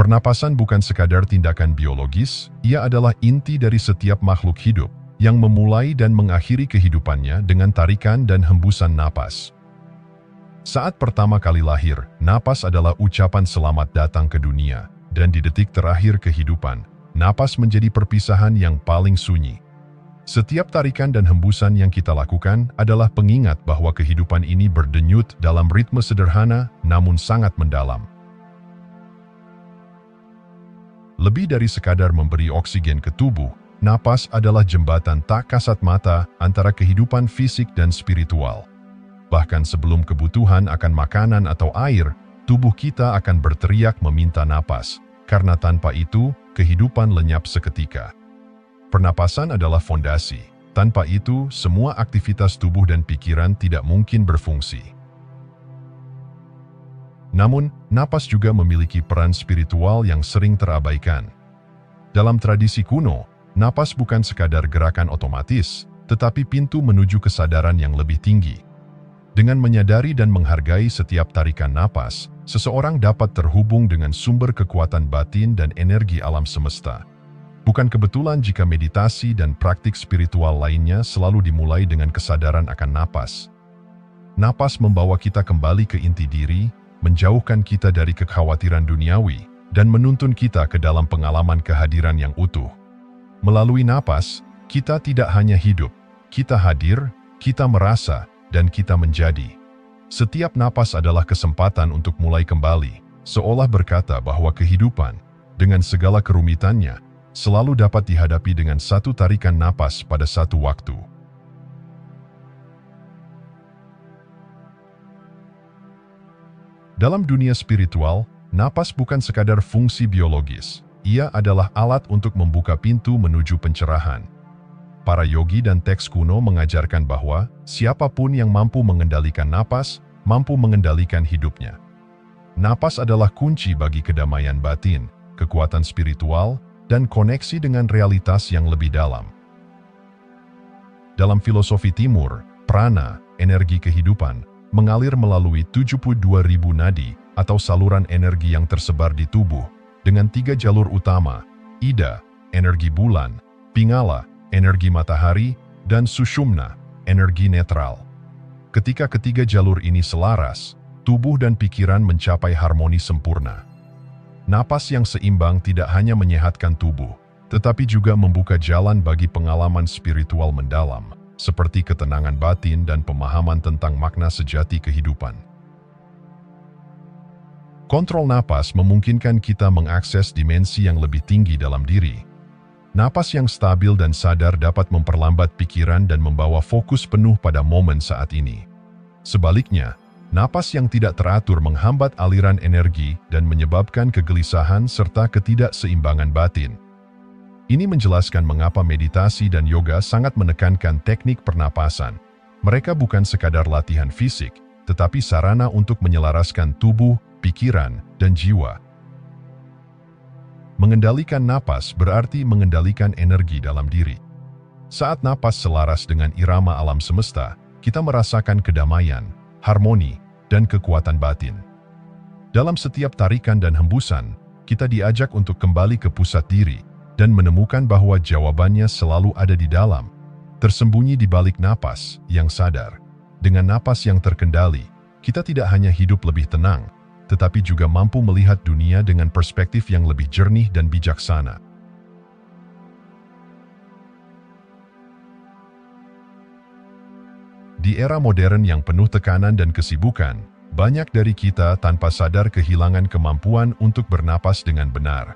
Pernapasan bukan sekadar tindakan biologis, ia adalah inti dari setiap makhluk hidup yang memulai dan mengakhiri kehidupannya dengan tarikan dan hembusan napas. Saat pertama kali lahir, napas adalah ucapan selamat datang ke dunia, dan di detik terakhir kehidupan, napas menjadi perpisahan yang paling sunyi. Setiap tarikan dan hembusan yang kita lakukan adalah pengingat bahwa kehidupan ini berdenyut dalam ritme sederhana namun sangat mendalam. Lebih dari sekadar memberi oksigen ke tubuh, napas adalah jembatan tak kasat mata antara kehidupan fisik dan spiritual. Bahkan sebelum kebutuhan akan makanan atau air, tubuh kita akan berteriak meminta napas, karena tanpa itu, kehidupan lenyap seketika. Pernapasan adalah fondasi. Tanpa itu, semua aktivitas tubuh dan pikiran tidak mungkin berfungsi. Namun, napas juga memiliki peran spiritual yang sering terabaikan. Dalam tradisi kuno, napas bukan sekadar gerakan otomatis, tetapi pintu menuju kesadaran yang lebih tinggi. Dengan menyadari dan menghargai setiap tarikan napas, seseorang dapat terhubung dengan sumber kekuatan batin dan energi alam semesta. Bukan kebetulan jika meditasi dan praktik spiritual lainnya selalu dimulai dengan kesadaran akan napas. Napas membawa kita kembali ke inti diri, menjauhkan kita dari kekhawatiran duniawi, dan menuntun kita ke dalam pengalaman kehadiran yang utuh. Melalui napas, kita tidak hanya hidup, kita hadir, kita merasa, dan kita menjadi. Setiap napas adalah kesempatan untuk mulai kembali, seolah berkata bahwa kehidupan, dengan segala kerumitannya, selalu dapat dihadapi dengan satu tarikan napas pada satu waktu. Dalam dunia spiritual, napas bukan sekadar fungsi biologis. Ia adalah alat untuk membuka pintu menuju pencerahan. Para yogi dan teks kuno mengajarkan bahwa siapapun yang mampu mengendalikan napas, mampu mengendalikan hidupnya. Napas adalah kunci bagi kedamaian batin, kekuatan spiritual, dan koneksi dengan realitas yang lebih dalam. Dalam filosofi timur, prana, energi kehidupan, mengalir melalui 72.000 nadi atau saluran energi yang tersebar di tubuh, dengan 3 jalur utama, ida, energi bulan, pingala, energi matahari, dan sushumna, energi netral. Ketika ketiga jalur ini selaras, tubuh dan pikiran mencapai harmoni sempurna. Napas yang seimbang tidak hanya menyehatkan tubuh, tetapi juga membuka jalan bagi pengalaman spiritual mendalam, seperti ketenangan batin dan pemahaman tentang makna sejati kehidupan. Kontrol napas memungkinkan kita mengakses dimensi yang lebih tinggi dalam diri. Napas yang stabil dan sadar dapat memperlambat pikiran dan membawa fokus penuh pada momen saat ini. Sebaliknya, napas yang tidak teratur menghambat aliran energi dan menyebabkan kegelisahan serta ketidakseimbangan batin. Ini menjelaskan mengapa meditasi dan yoga sangat menekankan teknik pernapasan. Mereka bukan sekadar latihan fisik, tetapi sarana untuk menyelaraskan tubuh, pikiran, dan jiwa. Mengendalikan napas berarti mengendalikan energi dalam diri. Saat napas selaras dengan irama alam semesta, kita merasakan kedamaian, harmoni, dan kekuatan batin. Dalam setiap tarikan dan hembusan, kita diajak untuk kembali ke pusat diri dan menemukan bahwa jawabannya selalu ada di dalam, tersembunyi di balik napas yang sadar. Dengan napas yang terkendali, kita tidak hanya hidup lebih tenang, tetapi juga mampu melihat dunia dengan perspektif yang lebih jernih dan bijaksana. Di era modern yang penuh tekanan dan kesibukan, banyak dari kita tanpa sadar kehilangan kemampuan untuk bernapas dengan benar.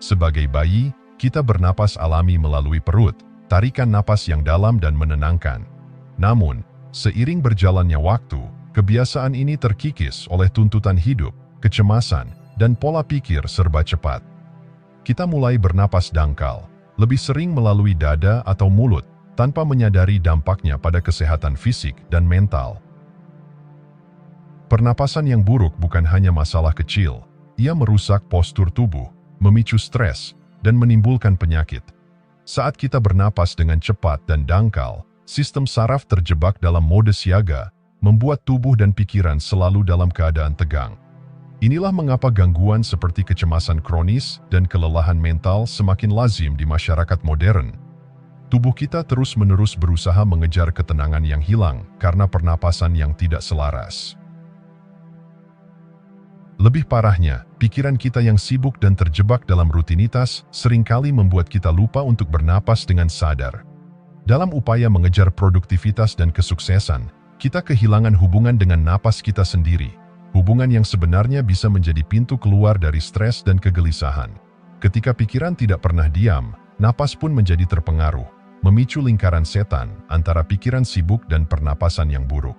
Sebagai bayi, kita bernapas alami melalui perut, tarikan napas yang dalam dan menenangkan. Namun, seiring berjalannya waktu, kebiasaan ini terkikis oleh tuntutan hidup, kecemasan, dan pola pikir serba cepat. Kita mulai bernapas dangkal, lebih sering melalui dada atau mulut, tanpa menyadari dampaknya pada kesehatan fisik dan mental. Pernapasan yang buruk bukan hanya masalah kecil, ia merusak postur tubuh, memicu stres, dan menimbulkan penyakit. Saat kita bernapas dengan cepat dan dangkal, sistem saraf terjebak dalam mode siaga, membuat tubuh dan pikiran selalu dalam keadaan tegang. Inilah mengapa gangguan seperti kecemasan kronis dan kelelahan mental semakin lazim di masyarakat modern. Tubuh kita terus-menerus berusaha mengejar ketenangan yang hilang karena pernapasan yang tidak selaras. Lebih parahnya, pikiran kita yang sibuk dan terjebak dalam rutinitas seringkali membuat kita lupa untuk bernapas dengan sadar. Dalam upaya mengejar produktivitas dan kesuksesan, kita kehilangan hubungan dengan napas kita sendiri. Hubungan yang sebenarnya bisa menjadi pintu keluar dari stres dan kegelisahan. Ketika pikiran tidak pernah diam, napas pun menjadi terpengaruh, memicu lingkaran setan antara pikiran sibuk dan pernapasan yang buruk.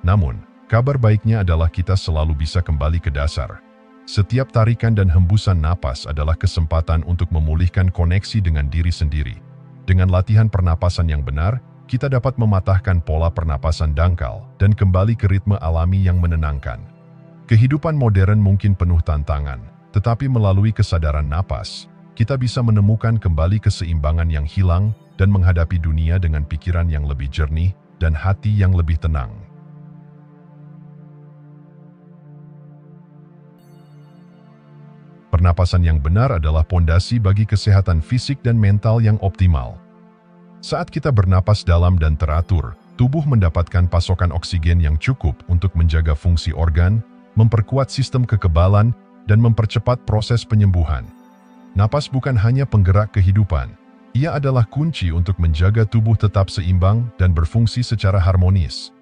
Namun, kabar baiknya adalah kita selalu bisa kembali ke dasar. Setiap tarikan dan hembusan napas adalah kesempatan untuk memulihkan koneksi dengan diri sendiri. Dengan latihan pernapasan yang benar, kita dapat mematahkan pola pernapasan dangkal dan kembali ke ritme alami yang menenangkan. Kehidupan modern mungkin penuh tantangan, tetapi melalui kesadaran napas, kita bisa menemukan kembali keseimbangan yang hilang dan menghadapi dunia dengan pikiran yang lebih jernih dan hati yang lebih tenang. Pernapasan yang benar adalah pondasi bagi kesehatan fisik dan mental yang optimal. Saat kita bernapas dalam dan teratur, tubuh mendapatkan pasokan oksigen yang cukup untuk menjaga fungsi organ, memperkuat sistem kekebalan, dan mempercepat proses penyembuhan. Napas bukan hanya penggerak kehidupan, ia adalah kunci untuk menjaga tubuh tetap seimbang dan berfungsi secara harmonis.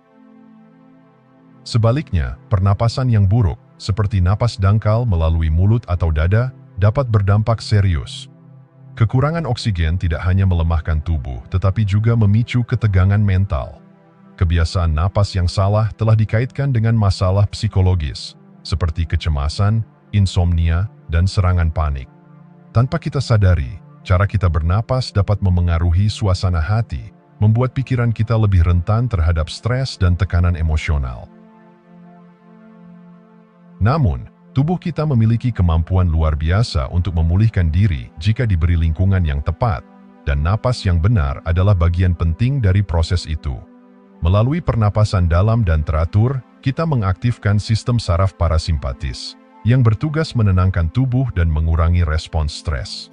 Sebaliknya, pernapasan yang buruk, seperti napas dangkal melalui mulut atau dada, dapat berdampak serius. Kekurangan oksigen tidak hanya melemahkan tubuh, tetapi juga memicu ketegangan mental. Kebiasaan napas yang salah telah dikaitkan dengan masalah psikologis, seperti kecemasan, insomnia, dan serangan panik. Tanpa kita sadari, cara kita bernapas dapat memengaruhi suasana hati, membuat pikiran kita lebih rentan terhadap stres dan tekanan emosional. Namun, tubuh kita memiliki kemampuan luar biasa untuk memulihkan diri jika diberi lingkungan yang tepat, dan napas yang benar adalah bagian penting dari proses itu. Melalui pernapasan dalam dan teratur, kita mengaktifkan sistem saraf parasimpatis, yang bertugas menenangkan tubuh dan mengurangi respons stres.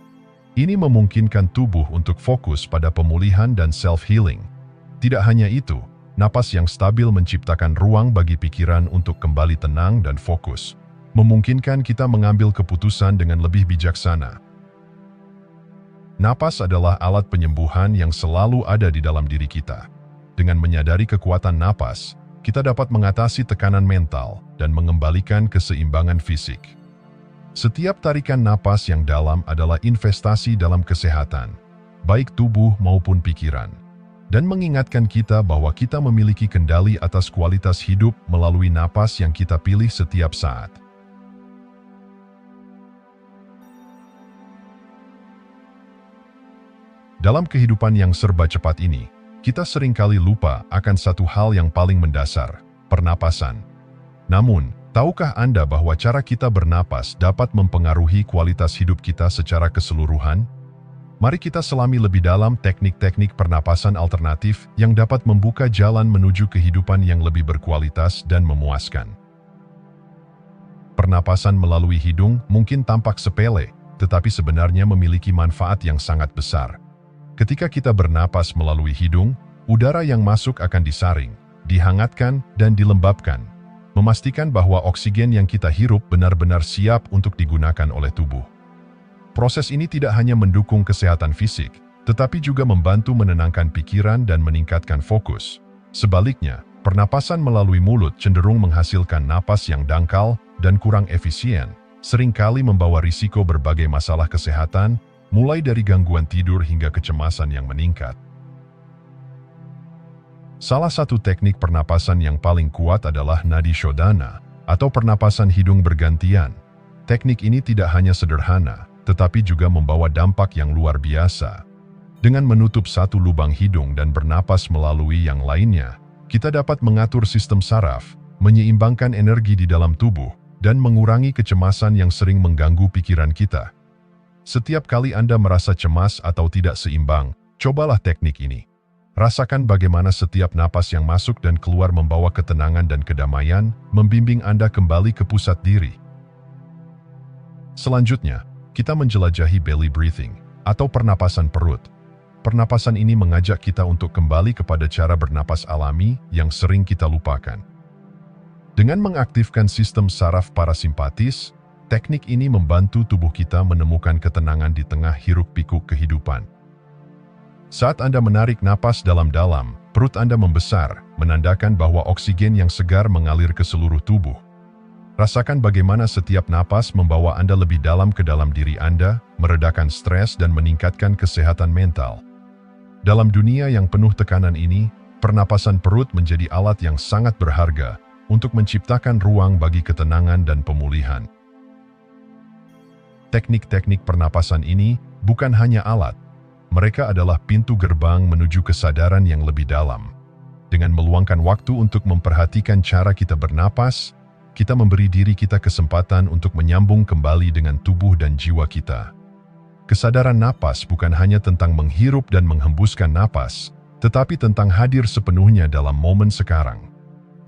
Ini memungkinkan tubuh untuk fokus pada pemulihan dan self-healing. Tidak hanya itu, napas yang stabil menciptakan ruang bagi pikiran untuk kembali tenang dan fokus, memungkinkan kita mengambil keputusan dengan lebih bijaksana. Napas adalah alat penyembuhan yang selalu ada di dalam diri kita. Dengan menyadari kekuatan napas, kita dapat mengatasi tekanan mental dan mengembalikan keseimbangan fisik. Setiap tarikan napas yang dalam adalah investasi dalam kesehatan, baik tubuh maupun pikiran, dan mengingatkan kita bahwa kita memiliki kendali atas kualitas hidup melalui napas yang kita pilih setiap saat. Dalam kehidupan yang serba cepat ini, kita seringkali lupa akan satu hal yang paling mendasar, pernapasan. Namun, tahukah Anda bahwa cara kita bernapas dapat mempengaruhi kualitas hidup kita secara keseluruhan? Mari kita selami lebih dalam teknik-teknik pernapasan alternatif yang dapat membuka jalan menuju kehidupan yang lebih berkualitas dan memuaskan. Pernapasan melalui hidung mungkin tampak sepele, tetapi sebenarnya memiliki manfaat yang sangat besar. Ketika kita bernapas melalui hidung, udara yang masuk akan disaring, dihangatkan, dan dilembabkan, memastikan bahwa oksigen yang kita hirup benar-benar siap untuk digunakan oleh tubuh. Proses ini tidak hanya mendukung kesehatan fisik, tetapi juga membantu menenangkan pikiran dan meningkatkan fokus. Sebaliknya, pernapasan melalui mulut cenderung menghasilkan napas yang dangkal dan kurang efisien, seringkali membawa risiko berbagai masalah kesehatan, mulai dari gangguan tidur hingga kecemasan yang meningkat. Salah satu teknik pernapasan yang paling kuat adalah nadi shodhana, atau pernapasan hidung bergantian. Teknik ini tidak hanya sederhana, tetapi juga membawa dampak yang luar biasa. Dengan menutup satu lubang hidung dan bernapas melalui yang lainnya, kita dapat mengatur sistem saraf, menyeimbangkan energi di dalam tubuh, dan mengurangi kecemasan yang sering mengganggu pikiran kita. Setiap kali Anda merasa cemas atau tidak seimbang, cobalah teknik ini. Rasakan bagaimana setiap napas yang masuk dan keluar membawa ketenangan dan kedamaian, membimbing Anda kembali ke pusat diri. Selanjutnya, kita menjelajahi belly breathing, atau pernapasan perut. Pernapasan ini mengajak kita untuk kembali kepada cara bernapas alami yang sering kita lupakan. Dengan mengaktifkan sistem saraf parasimpatis, teknik ini membantu tubuh kita menemukan ketenangan di tengah hiruk-pikuk kehidupan. Saat Anda menarik napas dalam-dalam, perut Anda membesar, menandakan bahwa oksigen yang segar mengalir ke seluruh tubuh. Rasakan bagaimana setiap napas membawa Anda lebih dalam ke dalam diri Anda, meredakan stres dan meningkatkan kesehatan mental. Dalam dunia yang penuh tekanan ini, pernapasan perut menjadi alat yang sangat berharga untuk menciptakan ruang bagi ketenangan dan pemulihan. Teknik-teknik pernapasan ini bukan hanya alat, mereka adalah pintu gerbang menuju kesadaran yang lebih dalam. Dengan meluangkan waktu untuk memperhatikan cara kita bernapas, kita memberi diri kita kesempatan untuk menyambung kembali dengan tubuh dan jiwa kita. Kesadaran napas bukan hanya tentang menghirup dan menghembuskan napas, tetapi tentang hadir sepenuhnya dalam momen sekarang.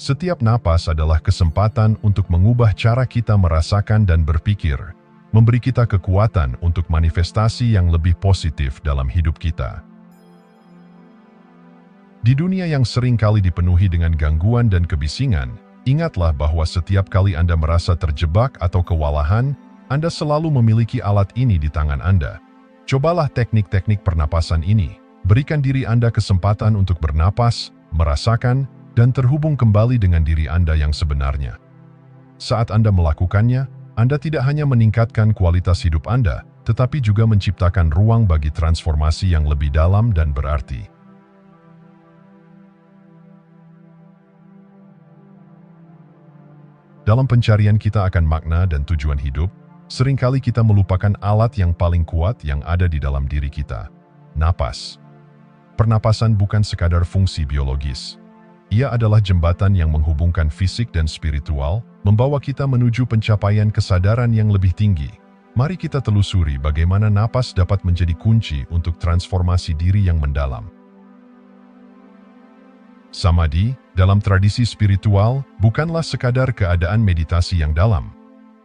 Setiap napas adalah kesempatan untuk mengubah cara kita merasakan dan berpikir, memberi kita kekuatan untuk manifestasi yang lebih positif dalam hidup kita. Di dunia yang sering kali dipenuhi dengan gangguan dan kebisingan, ingatlah bahwa setiap kali Anda merasa terjebak atau kewalahan, Anda selalu memiliki alat ini di tangan Anda. Cobalah teknik-teknik pernapasan ini. Berikan diri Anda kesempatan untuk bernapas, merasakan, dan terhubung kembali dengan diri Anda yang sebenarnya. Saat Anda melakukannya, Anda tidak hanya meningkatkan kualitas hidup Anda, tetapi juga menciptakan ruang bagi transformasi yang lebih dalam dan berarti. Dalam pencarian kita akan makna dan tujuan hidup, seringkali kita melupakan alat yang paling kuat yang ada di dalam diri kita, napas. Pernapasan bukan sekadar fungsi biologis. Ia adalah jembatan yang menghubungkan fisik dan spiritual, membawa kita menuju pencapaian kesadaran yang lebih tinggi. Mari kita telusuri bagaimana napas dapat menjadi kunci untuk transformasi diri yang mendalam. Samadhi, dalam tradisi spiritual, bukanlah sekadar keadaan meditasi yang dalam.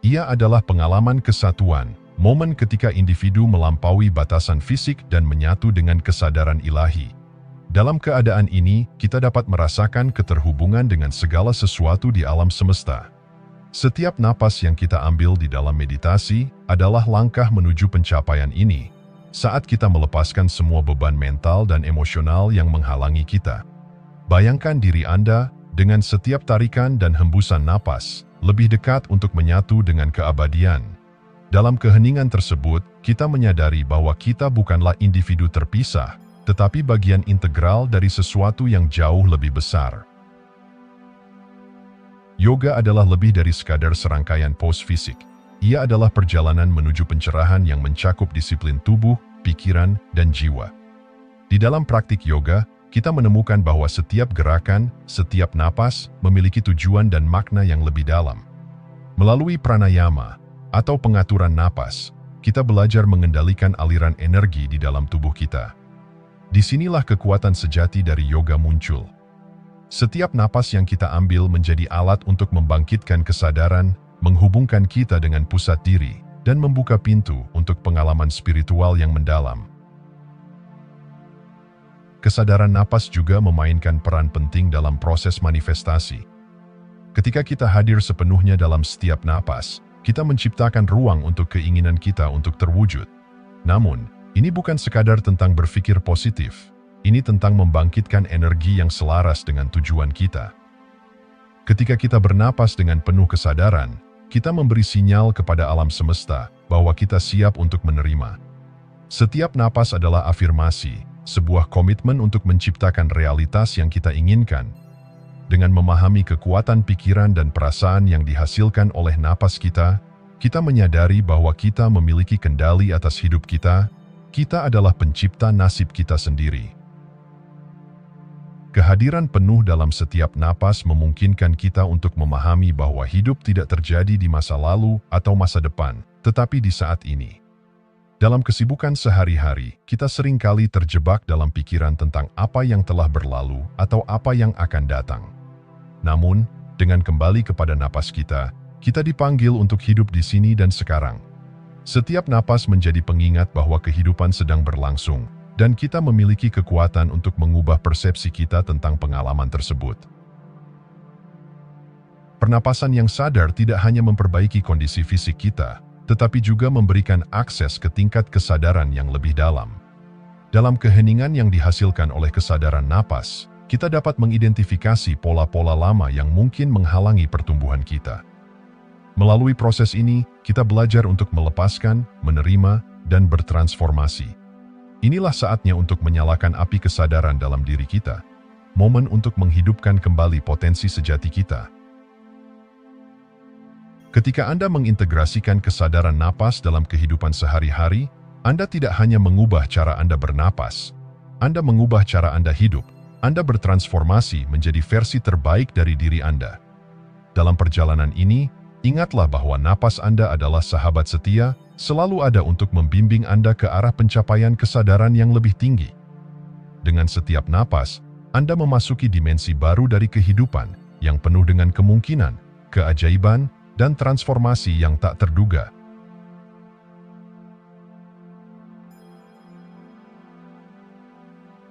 Ia adalah pengalaman kesatuan, momen ketika individu melampaui batasan fisik dan menyatu dengan kesadaran ilahi. Dalam keadaan ini, kita dapat merasakan keterhubungan dengan segala sesuatu di alam semesta. Setiap napas yang kita ambil di dalam meditasi adalah langkah menuju pencapaian ini, saat kita melepaskan semua beban mental dan emosional yang menghalangi kita. Bayangkan diri Anda dengan setiap tarikan dan hembusan napas, lebih dekat untuk menyatu dengan keabadian. Dalam keheningan tersebut, kita menyadari bahwa kita bukanlah individu terpisah, tetapi bagian integral dari sesuatu yang jauh lebih besar. Yoga adalah lebih dari sekadar serangkaian pose fisik. Ia adalah perjalanan menuju pencerahan yang mencakup disiplin tubuh, pikiran, dan jiwa. Di dalam praktik yoga, kita menemukan bahwa setiap gerakan, setiap napas, memiliki tujuan dan makna yang lebih dalam. Melalui pranayama, atau pengaturan napas, kita belajar mengendalikan aliran energi di dalam tubuh kita. Disinilah kekuatan sejati dari yoga muncul. Setiap napas yang kita ambil menjadi alat untuk membangkitkan kesadaran, menghubungkan kita dengan pusat diri, dan membuka pintu untuk pengalaman spiritual yang mendalam. Kesadaran napas juga memainkan peran penting dalam proses manifestasi. Ketika kita hadir sepenuhnya dalam setiap napas, kita menciptakan ruang untuk keinginan kita untuk terwujud. Namun, ini bukan sekadar tentang berpikir positif. Ini tentang membangkitkan energi yang selaras dengan tujuan kita. Ketika kita bernapas dengan penuh kesadaran, kita memberi sinyal kepada alam semesta bahwa kita siap untuk menerima. Setiap napas adalah afirmasi, sebuah komitmen untuk menciptakan realitas yang kita inginkan. Dengan memahami kekuatan pikiran dan perasaan yang dihasilkan oleh napas kita, kita menyadari bahwa kita memiliki kendali atas hidup kita. Kita adalah pencipta nasib kita sendiri. Kehadiran penuh dalam setiap napas memungkinkan kita untuk memahami bahwa hidup tidak terjadi di masa lalu atau masa depan, tetapi di saat ini. Dalam kesibukan sehari-hari, kita seringkali terjebak dalam pikiran tentang apa yang telah berlalu atau apa yang akan datang. Namun, dengan kembali kepada napas kita dipanggil untuk hidup di sini dan sekarang. Setiap napas menjadi pengingat bahwa kehidupan sedang berlangsung, dan kita memiliki kekuatan untuk mengubah persepsi kita tentang pengalaman tersebut. Pernapasan yang sadar tidak hanya memperbaiki kondisi fisik kita, tetapi juga memberikan akses ke tingkat kesadaran yang lebih dalam. Dalam keheningan yang dihasilkan oleh kesadaran napas, kita dapat mengidentifikasi pola-pola lama yang mungkin menghalangi pertumbuhan kita. Melalui proses ini, kita belajar untuk melepaskan, menerima, dan bertransformasi. Inilah saatnya untuk menyalakan api kesadaran dalam diri kita, momen untuk menghidupkan kembali potensi sejati kita. Ketika Anda mengintegrasikan kesadaran napas dalam kehidupan sehari-hari, Anda tidak hanya mengubah cara Anda bernapas, Anda mengubah cara Anda hidup. Anda bertransformasi menjadi versi terbaik dari diri Anda. Dalam perjalanan ini, ingatlah bahwa napas Anda adalah sahabat setia, selalu ada untuk membimbing Anda ke arah pencapaian kesadaran yang lebih tinggi. Dengan setiap napas, Anda memasuki dimensi baru dari kehidupan, yang penuh dengan kemungkinan, keajaiban, dan transformasi yang tak terduga.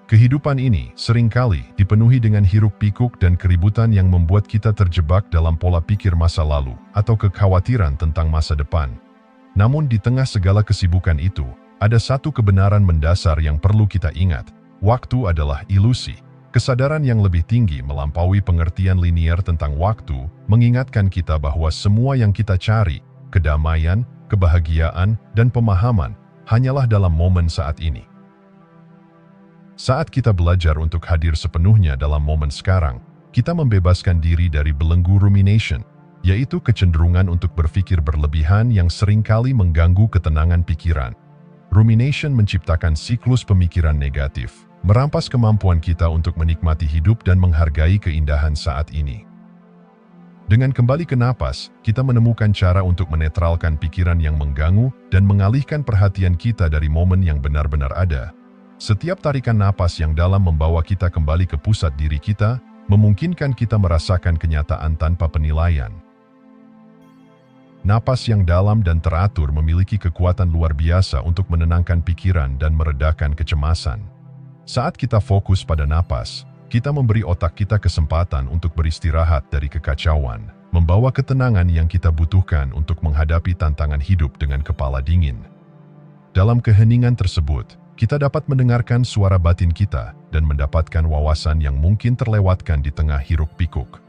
Kehidupan ini seringkali dipenuhi dengan hiruk-pikuk dan keributan yang membuat kita terjebak dalam pola pikir masa lalu atau kekhawatiran tentang masa depan. Namun di tengah segala kesibukan itu, ada satu kebenaran mendasar yang perlu kita ingat. Waktu adalah ilusi. Kesadaran yang lebih tinggi melampaui pengertian linier tentang waktu, mengingatkan kita bahwa semua yang kita cari, kedamaian, kebahagiaan, dan pemahaman, hanyalah dalam momen saat ini. Saat kita belajar untuk hadir sepenuhnya dalam momen sekarang, kita membebaskan diri dari belenggu rumination, yaitu kecenderungan untuk berpikir berlebihan yang seringkali mengganggu ketenangan pikiran. Rumination menciptakan siklus pemikiran negatif, merampas kemampuan kita untuk menikmati hidup dan menghargai keindahan saat ini. Dengan kembali ke napas, kita menemukan cara untuk menetralkan pikiran yang mengganggu dan mengalihkan perhatian kita dari momen yang benar-benar ada. Setiap tarikan napas yang dalam membawa kita kembali ke pusat diri kita, memungkinkan kita merasakan kenyataan tanpa penilaian. Napas yang dalam dan teratur memiliki kekuatan luar biasa untuk menenangkan pikiran dan meredakan kecemasan. Saat kita fokus pada napas, kita memberi otak kita kesempatan untuk beristirahat dari kekacauan, membawa ketenangan yang kita butuhkan untuk menghadapi tantangan hidup dengan kepala dingin. Dalam keheningan tersebut, kita dapat mendengarkan suara batin kita dan mendapatkan wawasan yang mungkin terlewatkan di tengah hiruk-pikuk.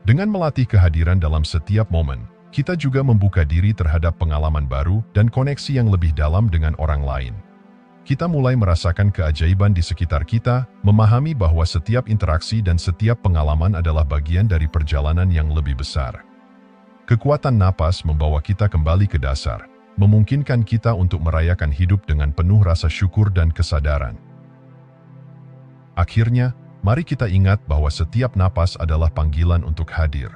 Dengan melatih kehadiran dalam setiap momen, kita juga membuka diri terhadap pengalaman baru dan koneksi yang lebih dalam dengan orang lain. Kita mulai merasakan keajaiban di sekitar kita, memahami bahwa setiap interaksi dan setiap pengalaman adalah bagian dari perjalanan yang lebih besar. Kekuatan napas membawa kita kembali ke dasar, memungkinkan kita untuk merayakan hidup dengan penuh rasa syukur dan kesadaran. Akhirnya, mari kita ingat bahwa setiap napas adalah panggilan untuk hadir.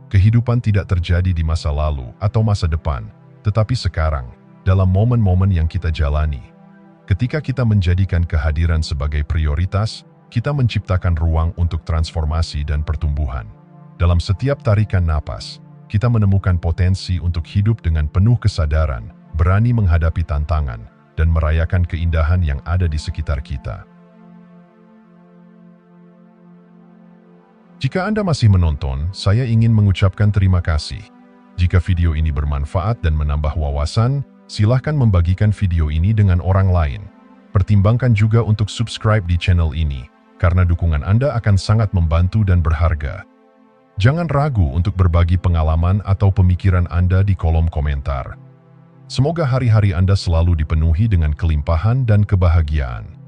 Kehidupan tidak terjadi di masa lalu atau masa depan, tetapi sekarang, dalam momen-momen yang kita jalani. Ketika kita menjadikan kehadiran sebagai prioritas, kita menciptakan ruang untuk transformasi dan pertumbuhan. Dalam setiap tarikan napas, kita menemukan potensi untuk hidup dengan penuh kesadaran, berani menghadapi tantangan, dan merayakan keindahan yang ada di sekitar kita. Jika Anda masih menonton, saya ingin mengucapkan terima kasih. Jika video ini bermanfaat dan menambah wawasan, silahkan membagikan video ini dengan orang lain. Pertimbangkan juga untuk subscribe di channel ini, karena dukungan Anda akan sangat membantu dan berharga. Jangan ragu untuk berbagi pengalaman atau pemikiran Anda di kolom komentar. Semoga hari-hari Anda selalu dipenuhi dengan kelimpahan dan kebahagiaan.